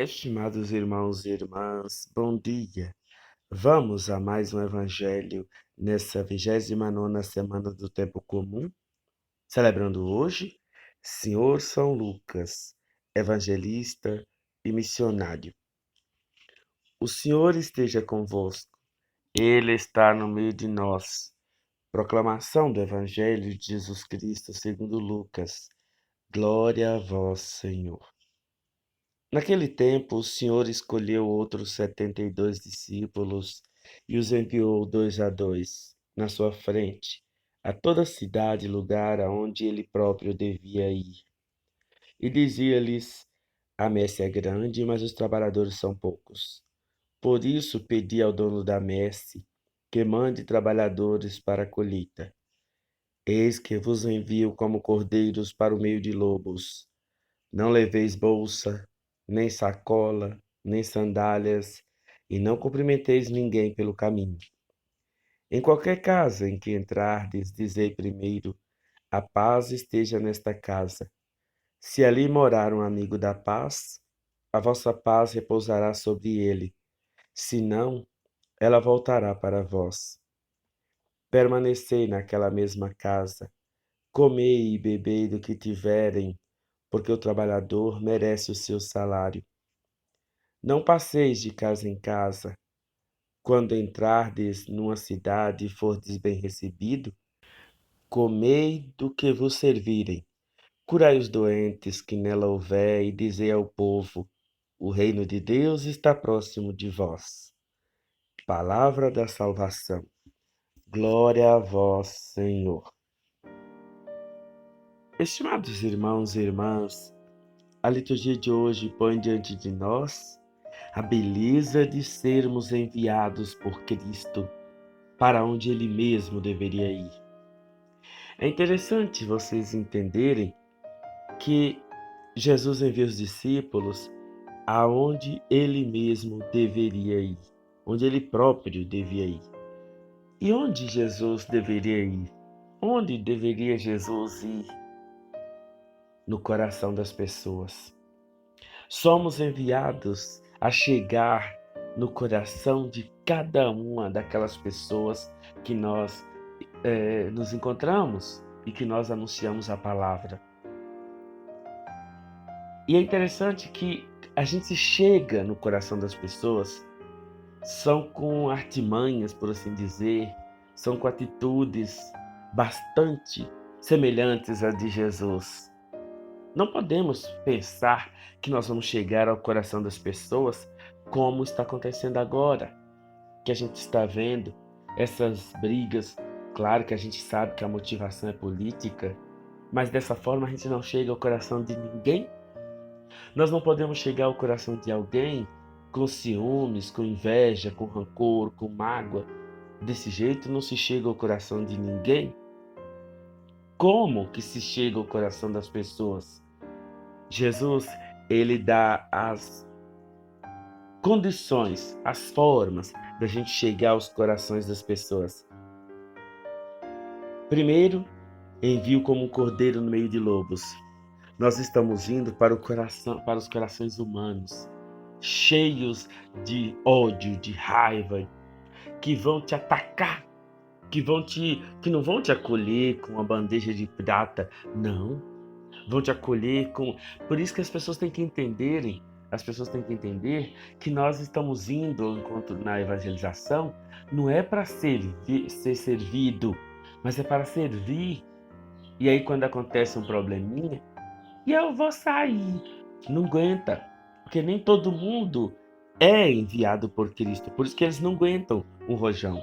Estimados irmãos e irmãs, bom dia. Vamos a mais um evangelho nessa 29ª semana do tempo comum, celebrando hoje Senhor São Lucas, evangelista e missionário. O Senhor esteja convosco, Ele está no meio de nós. Proclamação do Evangelho de Jesus Cristo segundo Lucas. Glória a vós, Senhor. Naquele tempo, o Senhor escolheu outros 72 discípulos e os enviou 2 a 2 na sua frente, a toda cidade e lugar aonde ele próprio devia ir. E dizia-lhes: A messe é grande, mas os trabalhadores são poucos. Por isso pedi ao dono da messe que mande trabalhadores para a colheita. Eis que vos envio como cordeiros para o meio de lobos. Não leveis bolsa, nem sacola, nem sandálias, e não cumprimenteis ninguém pelo caminho. Em qualquer casa em que entrardes, dizei primeiro: a paz esteja nesta casa. Se ali morar um amigo da paz, a vossa paz repousará sobre ele. Se não, ela voltará para vós. Permanecei naquela mesma casa, comei e bebei do que tiverem, porque o trabalhador merece o seu salário. Não passeis de casa em casa. Quando entrardes numa cidade e fordes bem recebido, comei do que vos servirem. Curai os doentes que nela houver e dizei ao povo: o reino de Deus está próximo de vós. Palavra da salvação. Glória a vós, Senhor. Estimados irmãos e irmãs, a liturgia de hoje põe diante de nós a beleza de sermos enviados por Cristo para onde Ele mesmo deveria ir. É interessante vocês entenderem que Jesus envia os discípulos aonde Ele mesmo deveria ir, onde Ele próprio devia ir. E onde Jesus deveria ir? Onde deveria Jesus ir? No coração das pessoas. Somos enviados a chegar no coração de cada uma daquelas pessoas que nós nos encontramos e que nós anunciamos a palavra. E é interessante que a gente chega no coração das pessoas, são com artimanhas, por assim dizer, são com atitudes bastante semelhantes às de Jesus. Não podemos pensar que nós vamos chegar ao coração das pessoas como está acontecendo agora, que a gente está vendo essas brigas. Claro que a gente sabe que a motivação é política, mas dessa forma a gente não chega ao coração de ninguém. Nós não podemos chegar ao coração de alguém com ciúmes, com inveja, com rancor, com mágoa. Desse jeito não se chega ao coração de ninguém. Como que se chega ao coração das pessoas? Jesus, ele dá as condições, as formas da gente chegar aos corações das pessoas. Primeiro, envio como um cordeiro no meio de lobos. Nós estamos indo para os corações humanos, cheios de ódio, de raiva, que vão te atacar, que não vão te acolher com uma bandeja de prata, não. Vão te acolher com... Por isso que as pessoas têm que entender que nós estamos indo ao encontro na evangelização, não é para ser servido, mas é para servir. E aí quando acontece um probleminha, e eu vou sair. Não aguenta, porque nem todo mundo é enviado por Cristo. Por isso que eles não aguentam um rojão.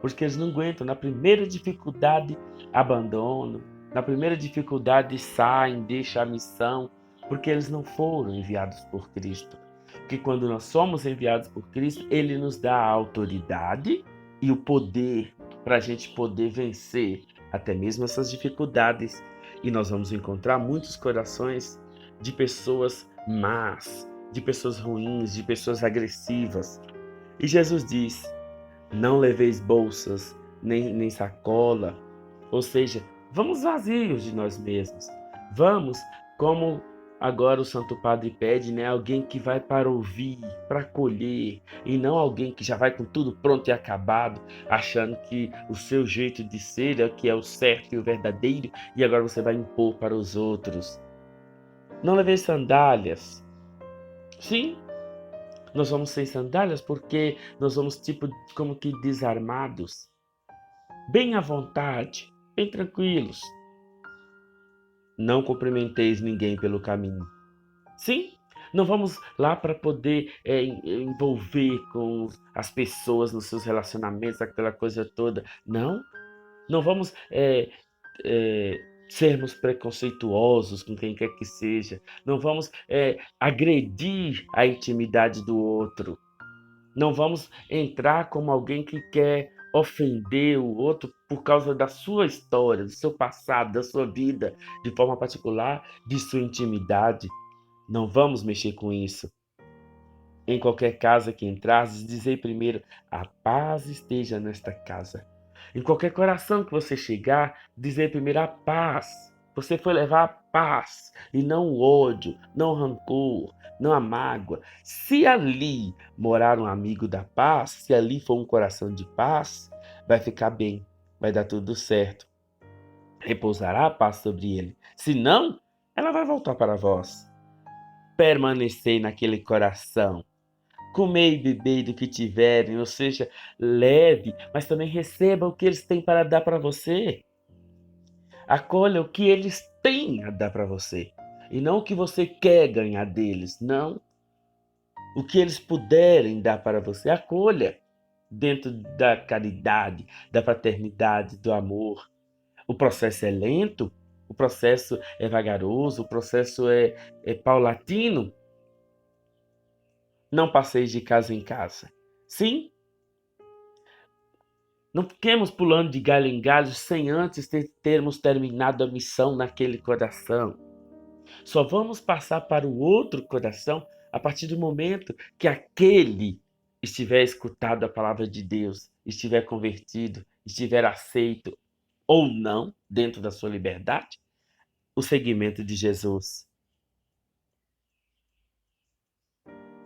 Porque eles não aguentam. Na primeira dificuldade, abandonam. Na primeira dificuldade, saem, deixam a missão. Porque eles não foram enviados por Cristo. Porque quando nós somos enviados por Cristo, Ele nos dá a autoridade e o poder para a gente poder vencer até mesmo essas dificuldades. E nós vamos encontrar muitos corações de pessoas más, de pessoas ruins, de pessoas agressivas. E Jesus diz: não leveis bolsas, nem sacola. Ou seja, vamos vazios de nós mesmos. Vamos como Agora o Santo Padre pede, né, alguém que vai para ouvir, para acolher, e não alguém que já vai com tudo pronto e acabado, achando que o seu jeito de ser é o que é o certo e o verdadeiro, e agora você vai impor para os outros. Não levei sandálias. Sim, nós vamos sem sandálias porque nós vamos tipo como que desarmados, bem à vontade, bem tranquilos. Não cumprimenteis ninguém pelo caminho. Sim, não vamos lá para poder envolver com as pessoas nos seus relacionamentos, aquela coisa toda. Não, não vamos sermos preconceituosos com quem quer que seja. Não vamos agredir a intimidade do outro. Não vamos entrar como alguém que quer ofender o outro por causa da sua história, do seu passado, da sua vida, de forma particular, de sua intimidade. Não vamos mexer com isso. Em qualquer casa que entrares, dizei primeiro: a paz esteja nesta casa. Em qualquer coração que você chegar, dizei primeiro: a paz. Você foi levar a paz e não o ódio, não o rancor, não a mágoa. Se ali morar um amigo da paz, se ali for um coração de paz, vai ficar bem, vai dar tudo certo. Repousará a paz sobre ele. Se não, ela vai voltar para vós. Permanecei naquele coração. Comei e bebei do que tiverem, ou seja, leve, mas também receba o que eles têm para dar para você. Acolha o que eles têm a dar para você. E não o que você quer ganhar deles, não. O que eles puderem dar para você, acolha dentro da caridade, da fraternidade, do amor. O processo é lento, o processo é vagaroso, o processo é paulatino. Não passeis de casa em casa. Sim, não fiquemos pulando de galho em galho sem antes termos terminado a missão naquele coração. Só vamos passar para o outro coração a partir do momento que aquele estiver escutado a palavra de Deus, estiver convertido, estiver aceito ou não, dentro da sua liberdade, o seguimento de Jesus.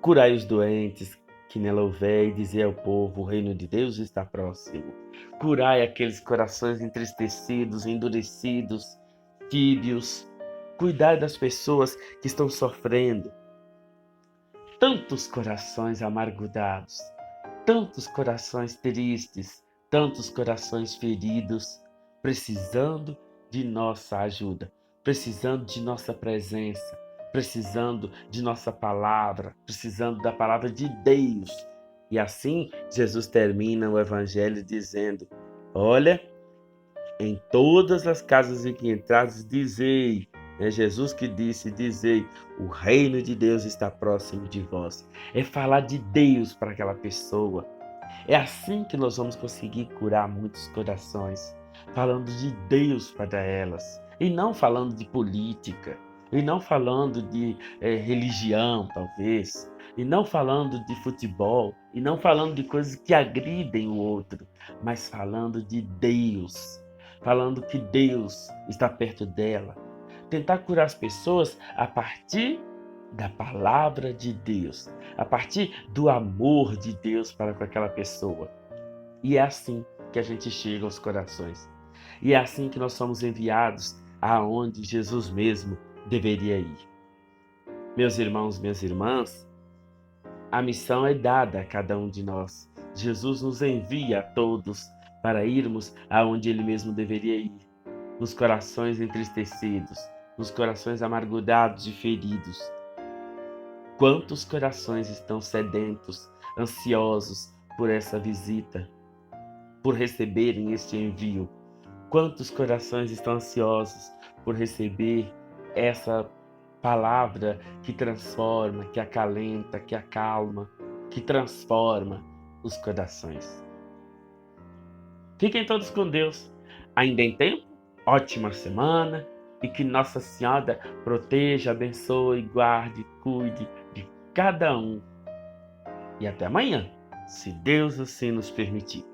Curai os doentes, que nela houver, e dizei ao povo: o reino de Deus está próximo. Curai aqueles corações entristecidos, endurecidos, tíbios. Cuidai das pessoas que estão sofrendo. Tantos corações amargurados, tantos corações tristes, tantos corações feridos, precisando de nossa ajuda, precisando de nossa presença, precisando de nossa palavra, precisando da palavra de Deus. E assim, Jesus termina o evangelho dizendo: olha, em todas as casas em que entrares, dizei, é Jesus que disse, dizei, o reino de Deus está próximo de vós. É falar de Deus para aquela pessoa. É assim que nós vamos conseguir curar muitos corações, falando de Deus para elas, e não falando de política, e não falando de religião, talvez, e não falando de futebol, e não falando de coisas que agridem o outro, mas falando de Deus, falando que Deus está perto dela. Tentar curar as pessoas a partir da palavra de Deus, a partir do amor de Deus para com aquela pessoa. E é assim que a gente chega aos corações. E é assim que nós somos enviados aonde Jesus mesmo deveria ir. Meus irmãos, minhas irmãs, a missão é dada a cada um de nós. Jesus nos envia a todos para irmos aonde Ele mesmo deveria ir. Nos corações entristecidos, nos corações amargurados e feridos. Quantos corações estão sedentos, ansiosos por essa visita, por receberem este envio? Quantos corações estão ansiosos por receber essa palavra que transforma, que acalenta, que acalma, que transforma os corações? Fiquem todos com Deus. Ainda em tempo, ótima semana e que Nossa Senhora proteja, abençoe, guarde, cuide de cada um. E até amanhã, se Deus assim nos permitir.